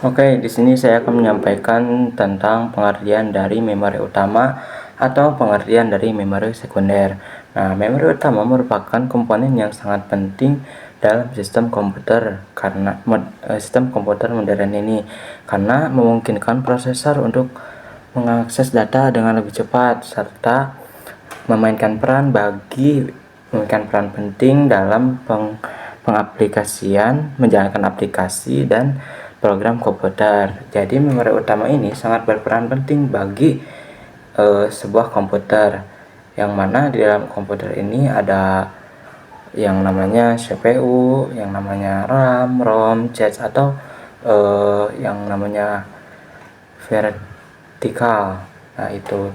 Oke, di sini saya akan menyampaikan tentang pengertian dari memori utama atau pengertian dari memori sekunder. Nah, memori utama merupakan komponen yang sangat penting dalam sistem komputer sistem komputer modern ini karena memungkinkan prosesor untuk mengakses data dengan lebih cepat serta memainkan peran penting dalam pengaplikasian, menjalankan aplikasi dan program komputer. Jadi memori utama ini sangat berperan penting bagi sebuah komputer, yang mana di dalam komputer ini ada yang namanya CPU, yang namanya RAM, ROM, cache atau yang namanya vertikal. Nah, itu.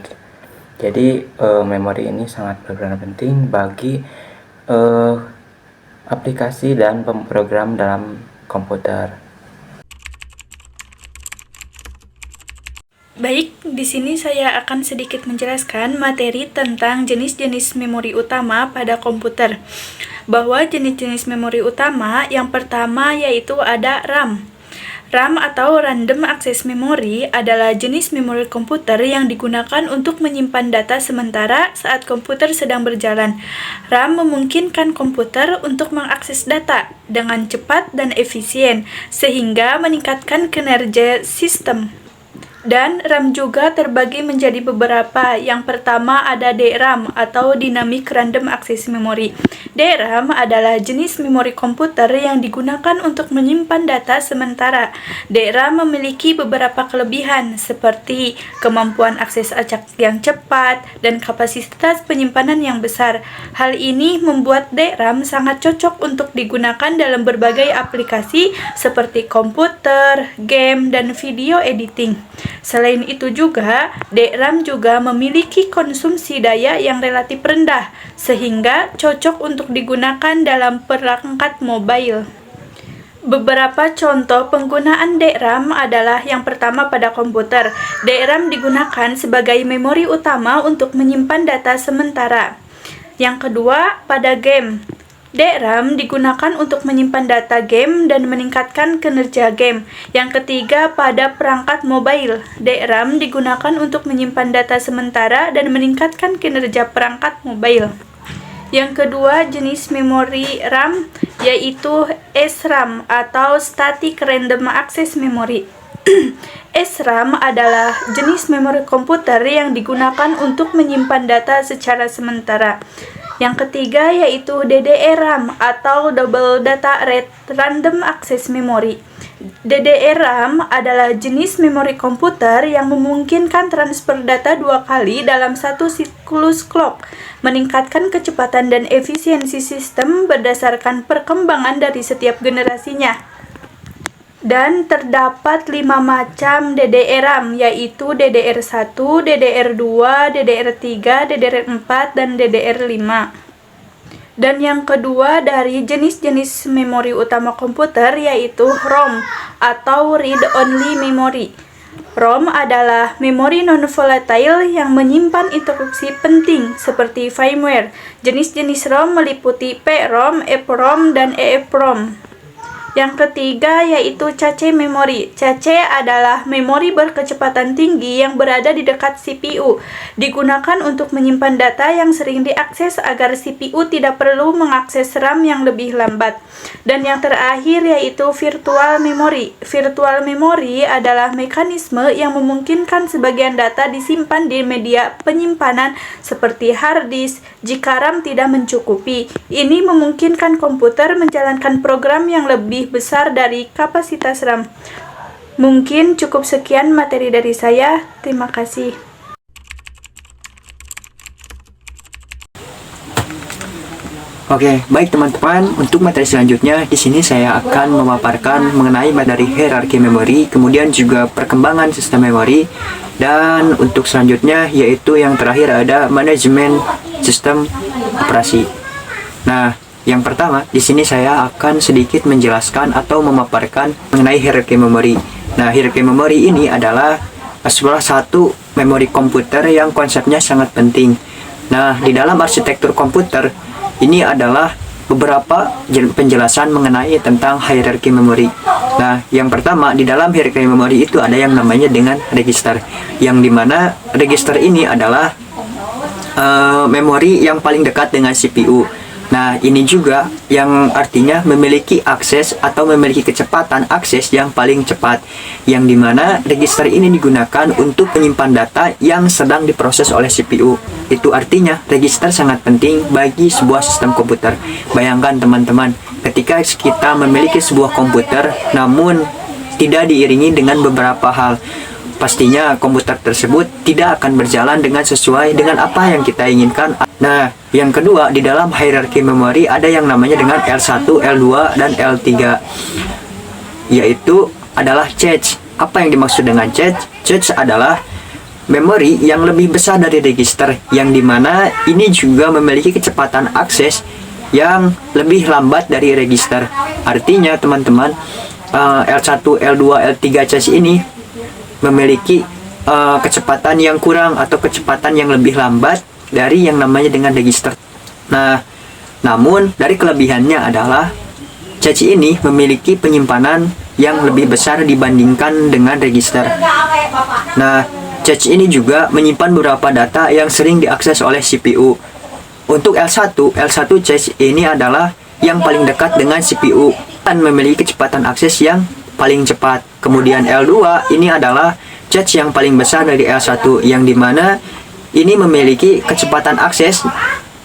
Jadi memori ini sangat berperan penting bagi aplikasi dan pemrogram dalam komputer. Baik, di sini saya akan sedikit menjelaskan materi tentang jenis-jenis memori utama pada komputer. Bahwa jenis-jenis memori utama yang pertama yaitu ada RAM. RAM atau Random Access Memory adalah jenis memori komputer yang digunakan untuk menyimpan data sementara saat komputer sedang berjalan. RAM memungkinkan komputer untuk mengakses data dengan cepat dan efisien, sehingga meningkatkan kinerja sistem. Dan RAM juga terbagi menjadi beberapa. Yang pertama ada DRAM atau Dynamic Random Access Memory. DRAM adalah jenis memori komputer yang digunakan untuk menyimpan data sementara. DRAM memiliki beberapa kelebihan seperti kemampuan akses acak yang cepat dan kapasitas penyimpanan yang besar. Hal ini membuat DRAM sangat cocok untuk digunakan dalam berbagai aplikasi seperti komputer, game, dan video editing. Selain itu juga, DRAM juga memiliki konsumsi daya yang relatif rendah, sehingga cocok untuk digunakan dalam perangkat mobile. Beberapa contoh penggunaan DRAM adalah yang pertama pada komputer. DRAM digunakan sebagai memori utama untuk menyimpan data sementara. Yang kedua, pada game. DRAM digunakan untuk menyimpan data game dan meningkatkan kinerja game. Yang ketiga, pada perangkat mobile. DRAM digunakan untuk menyimpan data sementara dan meningkatkan kinerja perangkat mobile. Yang kedua, jenis memori RAM yaitu SRAM atau Static Random Access Memory. SRAM adalah jenis memori komputer yang digunakan untuk menyimpan data secara sementara. Yang ketiga yaitu DDR-RAM atau Double Data Rate Random Access Memory. DDR-RAM adalah jenis memori komputer yang memungkinkan transfer data 2 kali dalam satu siklus clock, meningkatkan kecepatan dan efisiensi sistem berdasarkan perkembangan dari setiap generasinya. Dan terdapat 5 macam DDR-RAM, yaitu DDR1, DDR2, DDR3, DDR4, dan DDR5. Dan yang kedua dari jenis-jenis memori utama komputer yaitu ROM atau Read Only Memory. ROM adalah memori non-volatile yang menyimpan instruksi penting seperti firmware. Jenis-jenis ROM meliputi PROM, EPROM, dan EEPROM. Yang ketiga yaitu cache memory. Cache adalah memori berkecepatan tinggi yang berada di dekat CPU. Digunakan untuk menyimpan data yang sering diakses agar CPU tidak perlu mengakses RAM yang lebih lambat. Dan yang terakhir yaitu virtual memory. Virtual memory adalah mekanisme yang memungkinkan sebagian data disimpan di media penyimpanan seperti hard disk jika RAM tidak mencukupi. Ini memungkinkan komputer menjalankan program yang lebih besar dari kapasitas RAM. Mungkin cukup sekian materi dari saya. Terima kasih. Oke, baik teman-teman. Untuk materi selanjutnya, di sini saya akan memaparkan mengenai materi hierarki memori, kemudian juga perkembangan sistem memori, dan untuk selanjutnya yaitu yang terakhir ada manajemen sistem operasi. Nah, yang pertama di sini saya akan sedikit menjelaskan atau memaparkan mengenai hierarki memori. Nah, hierarki memori ini adalah salah satu memori komputer yang konsepnya sangat penting. Nah, di dalam arsitektur komputer ini adalah beberapa penjelasan mengenai tentang hierarki memori. Nah, yang pertama di dalam hierarki memori itu ada yang namanya dengan register, yang dimana register ini adalah memori yang paling dekat dengan CPU. Nah, ini juga yang artinya memiliki akses atau memiliki kecepatan akses yang paling cepat, yang dimana register ini digunakan untuk menyimpan data yang sedang diproses oleh CPU. Itu artinya register sangat penting bagi sebuah sistem komputer. Bayangkan teman-teman, ketika kita memiliki sebuah komputer namun tidak diiringi dengan beberapa hal, pastinya komputer tersebut tidak akan berjalan dengan sesuai dengan apa yang kita inginkan. Nah, yang kedua, di dalam hierarki memori ada yang namanya dengan L1, L2, dan L3, yaitu adalah cache. Apa yang dimaksud dengan cache? Cache adalah memori yang lebih besar dari register, yang dimana ini juga memiliki kecepatan akses yang lebih lambat dari register. Artinya teman-teman, L1, L2, L3 cache ini memiliki kecepatan yang kurang atau kecepatan yang lebih lambat dari yang namanya dengan register. Nah, namun dari kelebihannya adalah cache ini memiliki penyimpanan yang lebih besar dibandingkan dengan register. Nah, cache ini juga menyimpan beberapa data yang sering diakses oleh CPU. Untuk L1 cache ini adalah yang paling dekat dengan CPU dan memiliki kecepatan akses yang paling cepat. Kemudian L2 ini adalah cache yang paling besar dari L1, yang dimana ini memiliki kecepatan akses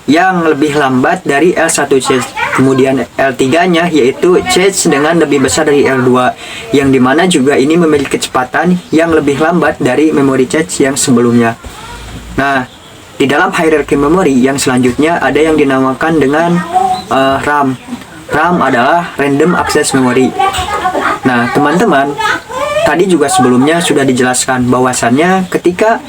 yang lebih lambat dari L1 cache. Kemudian L3-nya yaitu cache dengan lebih besar dari L2, yang dimana juga ini memiliki kecepatan yang lebih lambat dari memori cache yang sebelumnya. Nah, di dalam hierarki memori yang selanjutnya ada yang dinamakan dengan RAM. RAM adalah Random Access Memory. Nah, teman-teman, tadi juga sebelumnya sudah dijelaskan bahwasannya ketika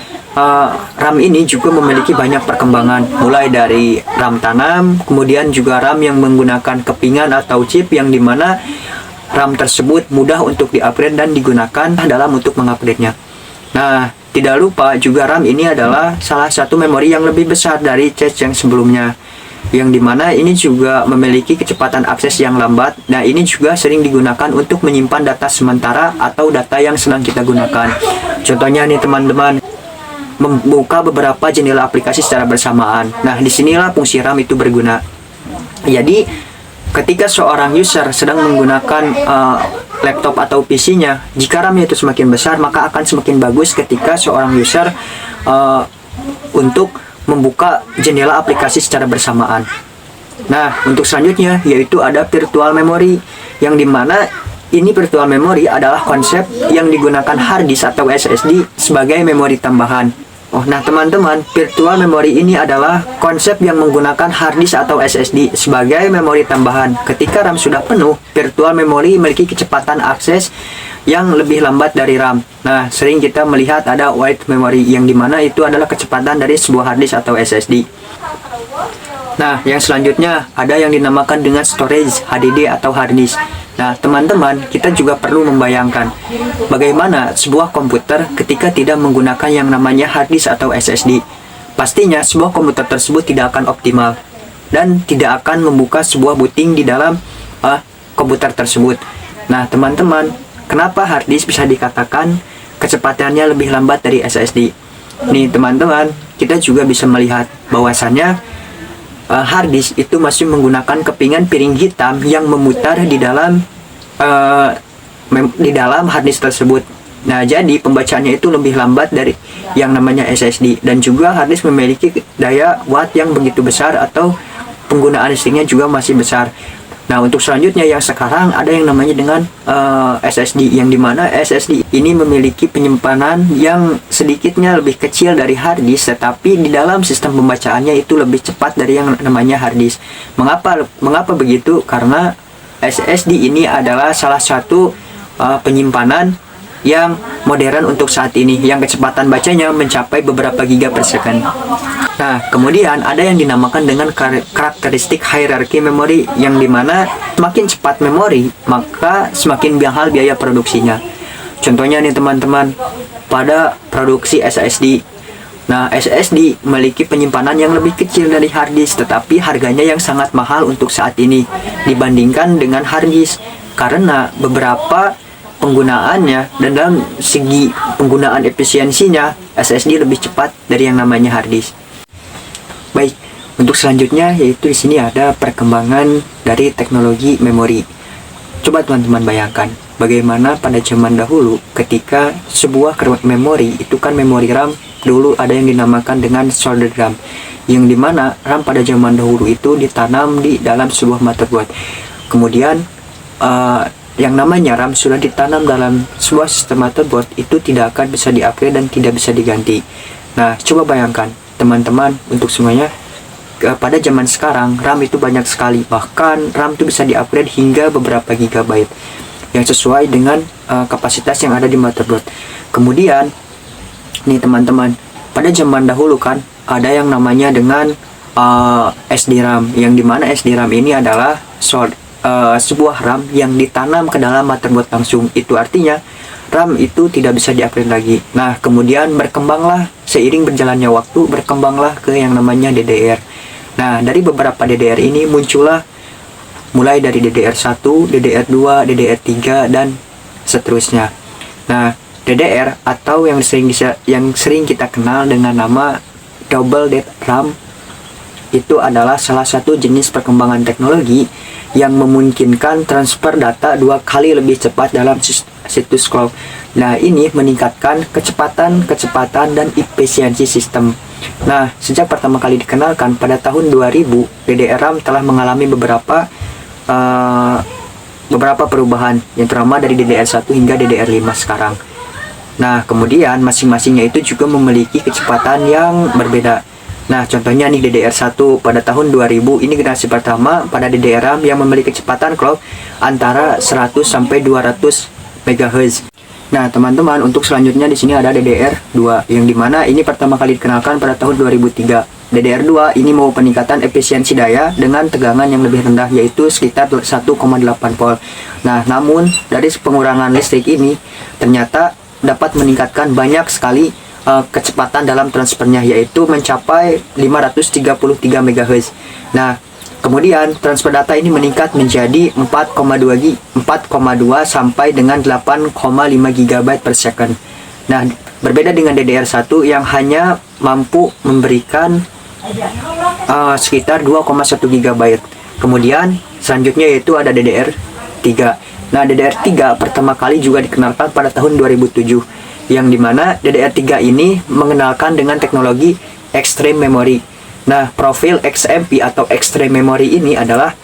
RAM ini juga memiliki banyak perkembangan, mulai dari RAM tanam, kemudian juga RAM yang menggunakan kepingan atau chip, yang dimana RAM tersebut mudah untuk di-upgrade dan digunakan dalam untuk mengupgrade-nya. Nah, tidak lupa juga RAM ini adalah salah satu memori yang lebih besar dari cache yang sebelumnya, yang dimana ini juga memiliki kecepatan akses yang lambat. Nah, ini juga sering digunakan untuk menyimpan data sementara atau data yang sedang kita gunakan. Contohnya nih teman-teman, membuka beberapa jendela aplikasi secara bersamaan. Nah, disinilah fungsi RAM itu berguna. Jadi, ketika seorang user sedang menggunakan laptop atau PC-nya, jika RAM-nya itu semakin besar, maka akan semakin bagus ketika seorang user untuk membuka jendela aplikasi secara bersamaan. Nah, untuk selanjutnya yaitu ada virtual memory, yang dimana ini virtual memory adalah konsep yang digunakan hard disk atau SSD sebagai memori tambahan. Nah teman-teman, virtual memory ini adalah konsep yang menggunakan hard disk atau SSD sebagai memori tambahan. Ketika RAM sudah penuh, virtual memory memiliki kecepatan akses yang lebih lambat dari RAM. Nah, sering kita melihat ada wide memory, yang dimana itu adalah kecepatan dari sebuah hard disk atau SSD. Nah, yang selanjutnya ada yang dinamakan dengan storage, HDD atau hard disk. Nah, teman-teman, kita juga perlu membayangkan bagaimana sebuah komputer ketika tidak menggunakan yang namanya hard disk atau SSD. Pastinya sebuah komputer tersebut tidak akan optimal dan tidak akan membuka sebuah booting di dalam komputer tersebut. Nah, teman-teman, kenapa hard disk bisa dikatakan kecepatannya lebih lambat dari SSD? Nih, teman-teman, kita juga bisa melihat bahwasannya hard disk itu masih menggunakan kepingan piring hitam yang memutar di dalam hard disk tersebut. Nah, jadi pembacaannya itu lebih lambat dari yang namanya SSD, dan juga hard disk memiliki daya watt yang begitu besar atau penggunaan listriknya juga masih besar. Nah, untuk selanjutnya yang sekarang ada yang namanya dengan SSD, yang dimana SSD ini memiliki penyimpanan yang sedikitnya lebih kecil dari hard disk, tetapi di dalam sistem pembacaannya itu lebih cepat dari yang namanya hard disk. Mengapa begitu? Karena SSD ini adalah salah satu penyimpanan yang modern untuk saat ini, yang kecepatan bacanya mencapai beberapa giga per second. Nah, kemudian ada yang dinamakan dengan karakteristik hierarki memori, yang dimana semakin cepat memori, maka semakin mahal biaya produksinya. Contohnya nih teman-teman, pada produksi SSD, Nah, SSD memiliki penyimpanan yang lebih kecil dari hard disk, tetapi harganya yang sangat mahal untuk saat ini dibandingkan dengan hard disk karena beberapa penggunaannya dan dalam segi penggunaan efisiensinya SSD lebih cepat dari yang namanya hard disk. Baik, untuk selanjutnya yaitu di sini ada perkembangan dari teknologi memori. Coba teman-teman bayangkan bagaimana pada zaman dahulu ketika sebuah memori itu kan memori RAM. Dulu ada yang dinamakan dengan soldered RAM, yang dimana RAM pada zaman dahulu itu ditanam di dalam sebuah motherboard. Kemudian yang namanya RAM sudah ditanam dalam sebuah sistem motherboard itu tidak akan bisa di-upgrade dan tidak bisa diganti. Nah, coba bayangkan teman-teman untuk semuanya, pada zaman sekarang RAM itu banyak sekali, bahkan RAM itu bisa di-upgrade hingga beberapa gigabyte yang sesuai dengan kapasitas yang ada di motherboard. Kemudian nih teman-teman, pada zaman dahulu kan ada yang namanya dengan SDRAM, yang dimana SDRAM ini adalah sebuah RAM yang ditanam ke dalam motherboard langsung. Itu artinya RAM itu tidak bisa di-upgrade lagi. Nah, kemudian berkembanglah seiring berjalannya waktu, berkembanglah ke yang namanya DDR. Nah, dari beberapa DDR ini muncullah mulai dari DDR1, DDR2, DDR3 dan seterusnya. Nah, DDR atau yang sering kita kenal dengan nama double dead RAM itu adalah salah satu jenis perkembangan teknologi yang memungkinkan transfer data 2 kali lebih cepat dalam situs cloud. Nah, ini meningkatkan kecepatan dan efisiensi sistem. Nah, sejak pertama kali dikenalkan pada tahun 2000, DDR RAM telah mengalami beberapa perubahan yang terutama dari DDR1 hingga DDR5 sekarang. Nah, kemudian masing-masingnya itu juga memiliki kecepatan yang berbeda. Nah, contohnya nih DDR1 pada tahun 2000 ini generasi pertama pada DDR RAM yang memiliki kecepatan clock antara 100 sampai 200 MHz. Nah, teman-teman, untuk selanjutnya di sini ada DDR2 yang dimana ini pertama kali dikenalkan pada tahun 2003. DDR2 ini mau peningkatan efisiensi daya dengan tegangan yang lebih rendah yaitu sekitar 1,8 volt. Nah, namun dari pengurangan listrik ini ternyata dapat meningkatkan banyak sekali kecepatan dalam transfernya yaitu mencapai 533 MHz. Nah, kemudian transfer data ini meningkat menjadi 4,2 sampai dengan 8,5 GB per second. Nah, berbeda dengan DDR1 yang hanya mampu memberikan sekitar 2,1 GB. Kemudian selanjutnya yaitu ada DDR3. Nah, DDR3 pertama kali juga dikenalkan pada tahun 2007, yang dimana DDR3 ini mengenalkan dengan teknologi Extreme Memory. Nah, profil XMP atau Extreme Memory ini adalah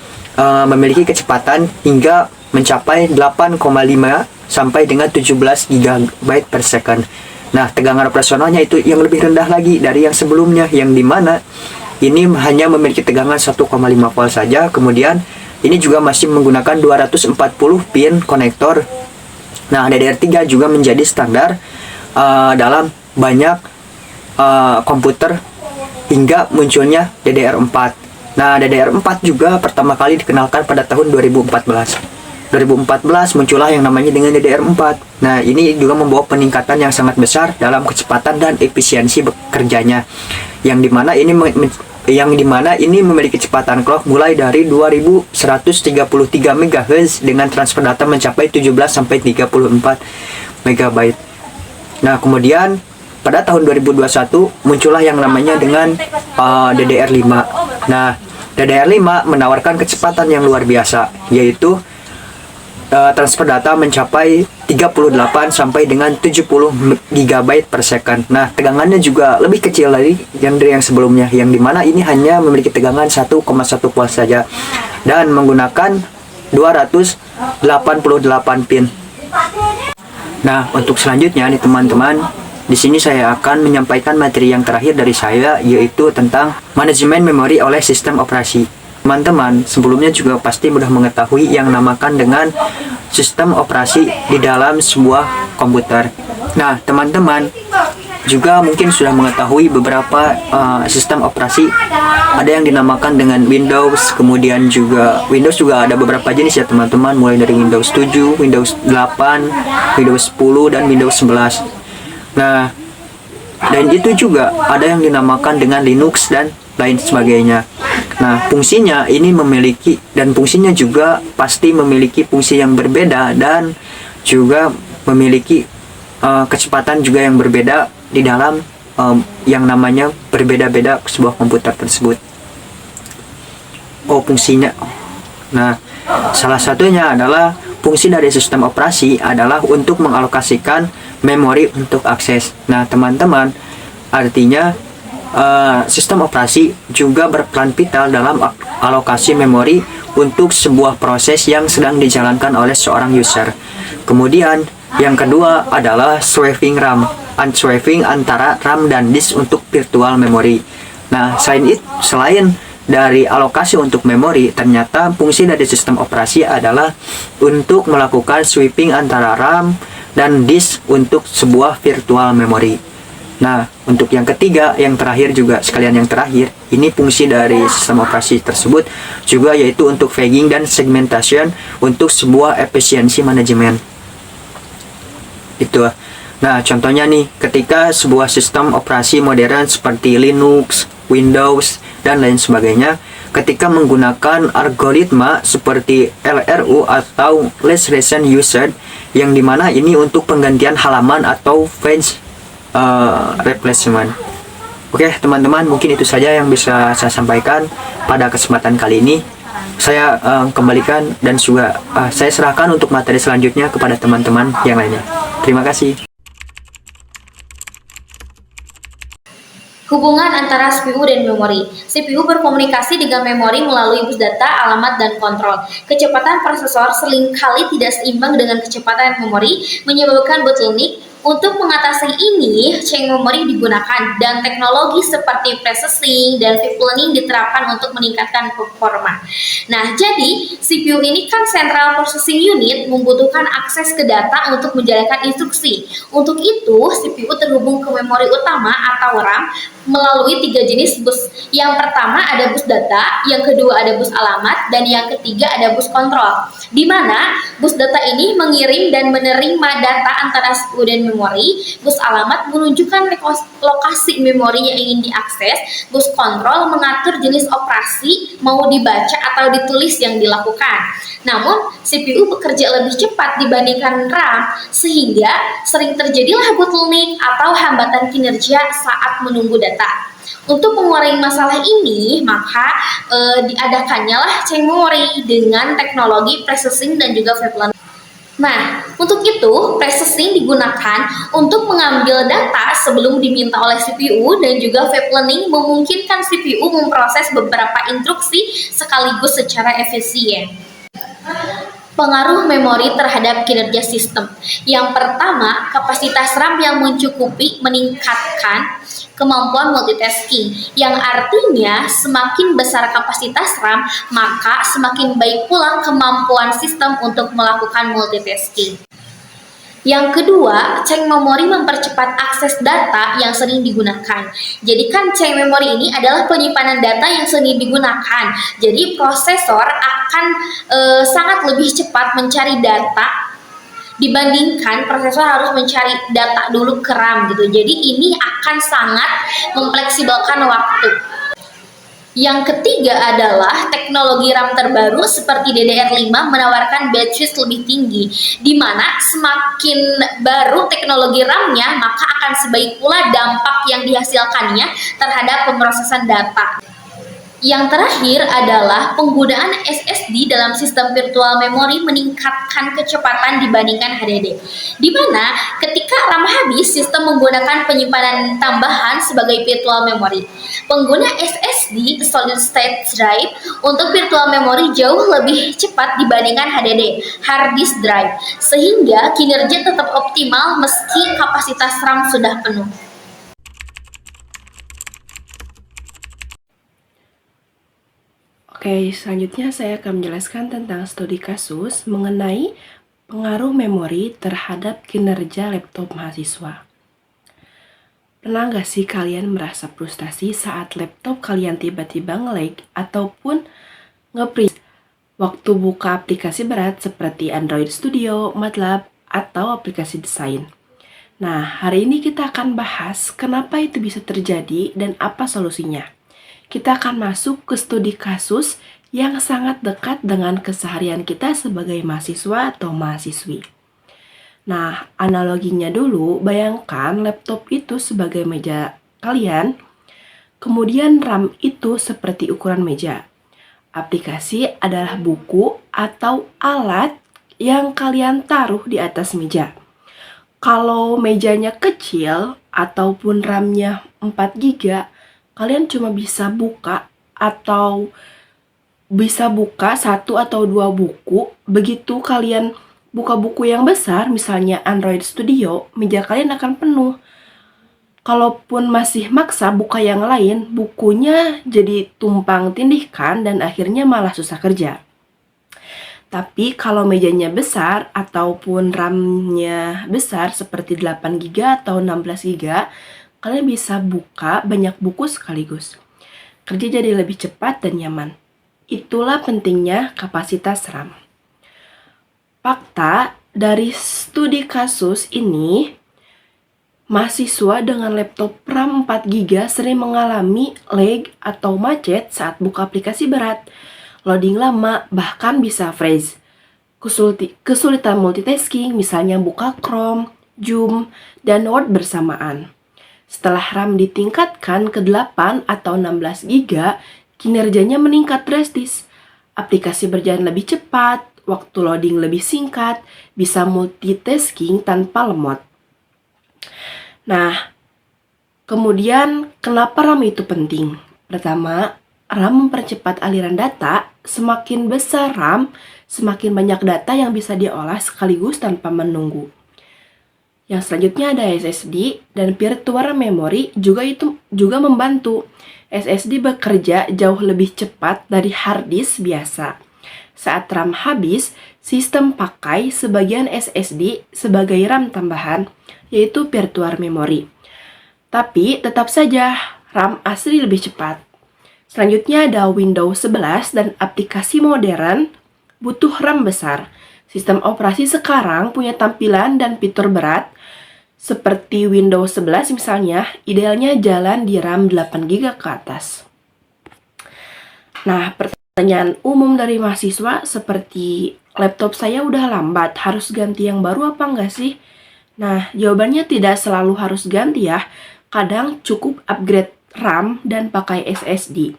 memiliki kecepatan hingga mencapai 8,5 sampai dengan 17 GB per second. Nah, tegangan operasionalnya itu yang lebih rendah lagi dari yang sebelumnya, yang dimana ini hanya memiliki tegangan 1,5 volt saja. Kemudian ini juga masih menggunakan 240 pin konektor. Nah, DDR3 juga menjadi standar dalam banyak komputer hingga munculnya DDR4. Nah, DDR4 juga pertama kali dikenalkan pada tahun 2014. 2014 muncullah yang namanya dengan DDR4. Nah, ini juga membawa peningkatan yang sangat besar dalam kecepatan dan efisiensi bekerjanya. Yang dimana ini memiliki kecepatan clock mulai dari 2133 MHz dengan transfer data mencapai 17 sampai 34 MB. Nah, kemudian pada tahun 2021 muncullah yang namanya dengan DDR5. Nah, DDR5 menawarkan kecepatan yang luar biasa, yaitu transfer data mencapai 38 sampai dengan 70 GB per second. Nah, tegangannya juga lebih kecil dari yang sebelumnya, yang dimana ini hanya memiliki tegangan 1,1 volt saja dan menggunakan 288 pin. Nah, untuk selanjutnya nih teman-teman, di sini saya akan menyampaikan materi yang terakhir dari saya, yaitu tentang manajemen memori oleh sistem operasi. Teman-teman sebelumnya juga pasti mudah mengetahui yang namakan dengan sistem operasi di dalam sebuah komputer. Nah, teman-teman juga mungkin sudah mengetahui beberapa sistem operasi. Ada yang dinamakan dengan Windows, kemudian juga Windows juga ada beberapa jenis ya teman-teman, mulai dari Windows 7, Windows 8, Windows 10, dan Windows 11. Nah, dan itu juga ada yang dinamakan dengan Linux dan lain sebagainya. Nah, fungsinya ini memiliki, dan fungsinya juga pasti memiliki fungsi yang berbeda dan juga memiliki kecepatan juga yang berbeda di dalam yang namanya berbeda-beda sebuah komputer tersebut. Fungsinya. Nah, salah satunya adalah fungsi dari sistem operasi adalah untuk mengalokasikan memori untuk akses. Nah, teman-teman, artinya sistem operasi juga berperan vital dalam alokasi memori untuk sebuah proses yang sedang dijalankan oleh seorang user. Kemudian yang kedua adalah swapping RAM, unswapping antara RAM dan disk untuk virtual memory. Nah, selain dari alokasi untuk memori, ternyata fungsi dari sistem operasi adalah untuk melakukan swapping antara RAM dan disk untuk sebuah virtual memory. Nah, untuk yang ketiga, yang terakhir juga sekalian yang terakhir, ini fungsi dari sistem operasi tersebut juga yaitu untuk flagging dan segmentation untuk sebuah efisiensi manajemen. Itu. Nah, contohnya nih, ketika sebuah sistem operasi modern seperti Linux, Windows, dan lain sebagainya, ketika menggunakan algoritma seperti LRU atau Last Recent User, yang dimana ini untuk penggantian halaman atau page replacement. Oke, teman-teman, mungkin itu saja yang bisa saya sampaikan pada kesempatan kali ini. Saya kembalikan dan juga saya serahkan untuk materi selanjutnya kepada teman-teman yang lainnya. Terima kasih. Hubungan antara CPU dan memori. CPU berkomunikasi dengan memori melalui bus data, alamat, dan kontrol. Kecepatan prosesor seringkali tidak seimbang dengan kecepatan memori, menyebabkan bottleneck. Untuk mengatasi ini, chain memory digunakan dan teknologi seperti processing dan deep learning diterapkan untuk meningkatkan performa. Nah, jadi CPU ini kan Central Processing Unit membutuhkan akses ke data untuk menjalankan instruksi. Untuk itu, CPU terhubung ke memori utama atau RAM melalui 3 jenis bus. Yang pertama ada bus data, yang kedua ada bus alamat, dan yang ketiga ada bus kontrol. Di mana bus data ini mengirim dan menerima data antara CPU dan memori. Bus alamat menunjukkan lokasi memori yang ingin diakses. Bus kontrol mengatur jenis operasi mau dibaca atau ditulis yang dilakukan. Namun, CPU bekerja lebih cepat dibandingkan RAM, sehingga sering terjadilah bottleneck atau hambatan kinerja saat menunggu data. Untuk mengurangi masalah ini, maka diadakannya lah chain memory dengan teknologi processing dan juga deep learning. Nah, untuk itu, processing digunakan untuk mengambil data sebelum diminta oleh CPU, dan juga deep learning memungkinkan CPU memproses beberapa instruksi sekaligus secara efisien. Pengaruh memori terhadap kinerja sistem. Yang pertama, kapasitas RAM yang mencukupi meningkatkan kemampuan multitasking, yang artinya semakin besar kapasitas RAM, maka semakin baik pula kemampuan sistem untuk melakukan multitasking. Yang kedua, chain memory mempercepat akses data yang sering digunakan. Jadi kan chain memory ini adalah penyimpanan data yang sering digunakan. Jadi prosesor akan sangat lebih cepat mencari data dibandingkan prosesor harus mencari data dulu ke RAM gitu. Jadi ini akan sangat memfleksibelkan waktu. Yang ketiga adalah teknologi RAM terbaru seperti DDR5 menawarkan bandwidth lebih tinggi, di mana semakin baru teknologi RAM-nya, maka akan sebaik pula dampak yang dihasilkannya terhadap pemrosesan data. Yang terakhir adalah penggunaan SSD dalam sistem virtual memory meningkatkan kecepatan dibandingkan HDD. Di mana ketika RAM habis, sistem menggunakan penyimpanan tambahan sebagai virtual memory. Pengguna SSD (solid state drive) untuk virtual memory jauh lebih cepat dibandingkan HDD (hard disk drive), sehingga kinerja tetap optimal meski kapasitas RAM sudah penuh. Oke, selanjutnya saya akan menjelaskan tentang studi kasus mengenai pengaruh memori terhadap kinerja laptop mahasiswa. Pernah nggak sih kalian merasa frustasi saat laptop kalian tiba-tiba nge-lag ataupun nge-freeze waktu buka aplikasi berat seperti Android Studio, MATLAB, atau aplikasi desain? Nah, hari ini kita akan bahas kenapa itu bisa terjadi dan apa solusinya. Kita akan masuk ke studi kasus yang sangat dekat dengan keseharian kita sebagai mahasiswa atau mahasiswi. Nah, analoginya dulu, bayangkan laptop itu sebagai meja kalian, kemudian RAM itu seperti ukuran meja. Aplikasi adalah buku atau alat yang kalian taruh di atas meja. Kalau mejanya kecil ataupun RAM-nya 4 GB, kalian cuma bisa buka atau bisa buka 1 atau 2 buku. Begitu kalian buka buku yang besar, misalnya Android Studio, meja kalian akan penuh. Kalaupun masih maksa buka yang lain, bukunya jadi tumpang tindihkan dan akhirnya malah susah kerja. Tapi kalau mejanya besar ataupun RAM-nya besar seperti 8 GB atau 16 GB, kalian bisa buka banyak buku sekaligus. Kerja jadi lebih cepat dan nyaman. Itulah pentingnya kapasitas RAM. Fakta dari studi kasus ini, mahasiswa dengan laptop RAM 4 GB sering mengalami lag atau macet saat buka aplikasi berat. Loading lama, bahkan bisa freeze. Kesulitan multitasking, misalnya buka Chrome, Zoom, dan Word bersamaan. Setelah RAM ditingkatkan ke 8 atau 16 GB, kinerjanya meningkat drastis. Aplikasi berjalan lebih cepat, waktu loading lebih singkat, bisa multitasking tanpa lemot. Nah, kemudian kenapa RAM itu penting? Pertama, RAM mempercepat aliran data. Semakin besar RAM, semakin banyak data yang bisa diolah sekaligus tanpa menunggu. Yang selanjutnya ada SSD dan virtual memory juga membantu. SSD bekerja jauh lebih cepat dari hard disk biasa. Saat RAM habis, sistem pakai sebagian SSD sebagai RAM tambahan, yaitu virtual memory. Tapi tetap saja RAM asli lebih cepat. Selanjutnya ada Windows 11 dan aplikasi modern butuh RAM besar. Sistem operasi sekarang punya tampilan dan fitur berat seperti Windows 11 misalnya, idealnya jalan di RAM 8 GB ke atas. Nah, pertanyaan umum dari mahasiswa seperti laptop saya udah lambat, harus ganti yang baru apa enggak sih? Nah, jawabannya tidak selalu harus ganti ya. Kadang cukup upgrade RAM dan pakai SSD.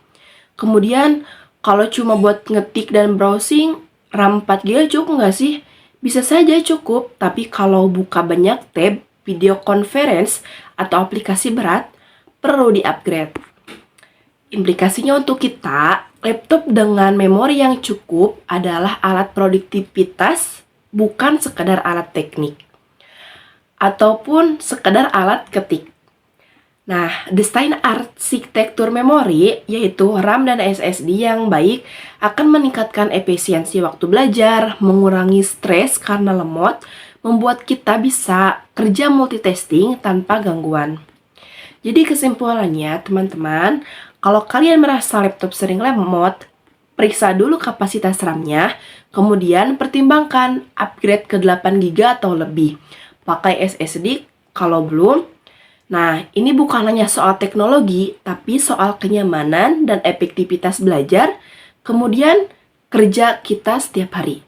Kemudian, kalau cuma buat ngetik dan browsing, RAM 4 GB cukup nggak sih? Bisa saja cukup, tapi kalau buka banyak tab, video conference, atau aplikasi berat, perlu di-upgrade. Implikasinya untuk kita, laptop dengan memori yang cukup adalah alat produktivitas, bukan sekedar alat teknik. Ataupun sekedar alat ketik. Nah, desain arsitektur memori, yaitu RAM dan SSD yang baik, akan meningkatkan efisiensi waktu belajar, mengurangi stres karena lemot, membuat kita bisa kerja multitasking tanpa gangguan. Jadi kesimpulannya, teman-teman, kalau kalian merasa laptop sering lemot, periksa dulu kapasitas RAM-nya, kemudian pertimbangkan upgrade ke 8 GB atau lebih. Pakai SSD kalau belum. Nah, ini bukan hanya soal teknologi, tapi soal kenyamanan dan efektivitas belajar, kemudian kerja kita setiap hari.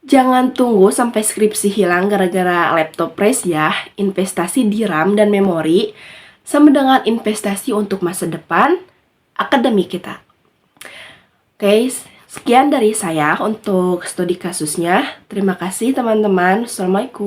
Jangan tunggu sampai skripsi hilang gara-gara laptop race ya. Investasi di RAM dan memori sama dengan investasi untuk masa depan akademik kita. Oke, sekian dari saya untuk studi kasusnya. Terima kasih teman-teman. Assalamualaikum.